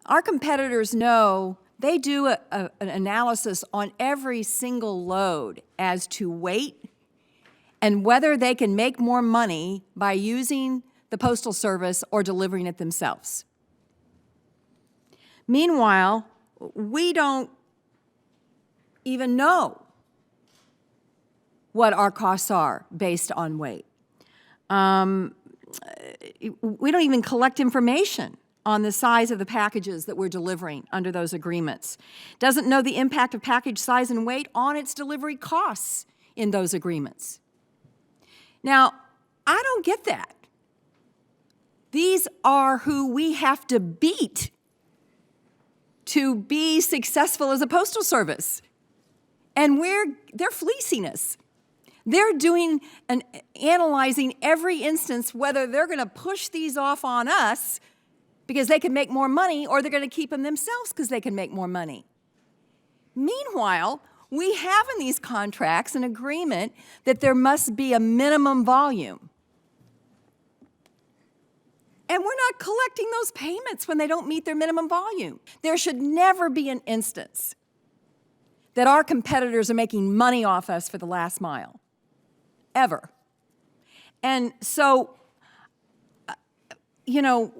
Our competitors know they do an analysis on every single load as to weight and whether they can make more money by using the Postal Service or delivering it themselves. Meanwhile, we don't even know what our costs are based on weight. We don't even collect information on the size of the packages that we're delivering under those agreements. Doesn't know the impact of package size and weight on its delivery costs in those agreements. Now, I don't get that. These are who we have to beat to be successful as a postal service. And they're fleecing us. They're doing and analyzing every instance whether they're going to push these off on us because they can make more money, or they're going to keep them themselves because they can make more money. Meanwhile, we have in these contracts an agreement that there must be a minimum volume. And we're not collecting those payments when they don't meet their minimum volume. There should never be an instance that our competitors are making money off us for the last mile, ever. And so, you know,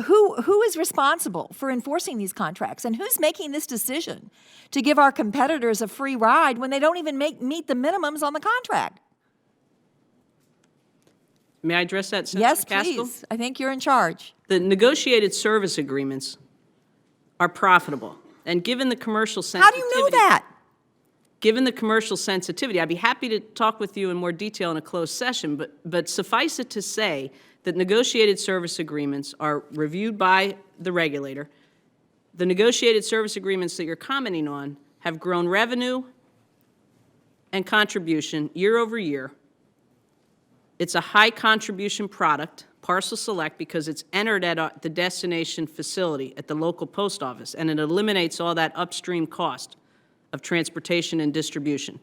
who is responsible for enforcing these contracts? And who's making this decision to give our competitors a free ride when they don't even meet the minimums on the contract? May I address that, Senator Yes, McCaskill? please. I think you're in charge. The negotiated service agreements are profitable. And given the commercial sensitivity— How do you know that? Given the commercial sensitivity, I'd be happy to talk with you in more detail in a closed session, but suffice it to say that negotiated service agreements are reviewed by the regulator. The negotiated service agreements that you're commenting on have grown revenue and contribution year over year. It's a high contribution product, Parcel Select, because it's entered at the destination facility at the local post office, and it eliminates all that upstream cost of transportation and distribution.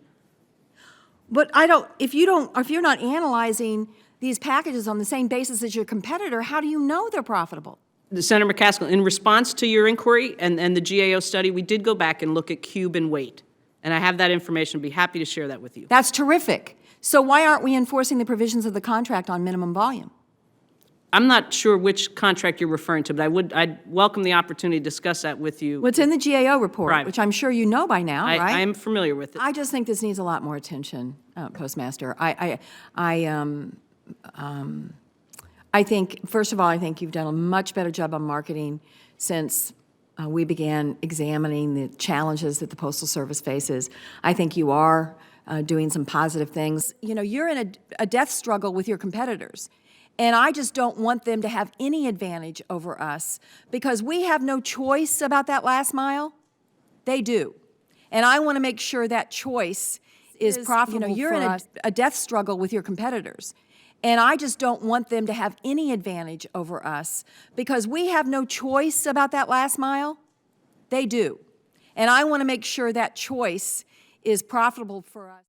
But if you're not analyzing these packages on the same basis as your competitor, how do you know they're profitable? Senator McCaskill, in response to your inquiry and the GAO study, we did go back and look at cube and weight. And I have that information. I'd be happy to share that with you. That's terrific. So why aren't we enforcing the provisions of the contract on minimum volume? I'm not sure which contract you're referring to, but I'd welcome the opportunity to discuss that with you. Well, it's in the GAO report, Right. which I'm sure you know by now, right? I am familiar with it. I just think this needs a lot more attention, Postmaster. I think, first of all, I think you've done a much better job on marketing since we began examining the challenges that the Postal Service faces. I think you are doing some positive things. You know, you're in a death struggle with your competitors. And I just don't want them to have any advantage over us because we have no choice about that last mile. They do. And I want to make sure that choice is profitable. You know, you're in a death struggle with your competitors. And I just don't want them to have any advantage over us because we have no choice about that last mile. They do. And I want to make sure that choice is profitable for us.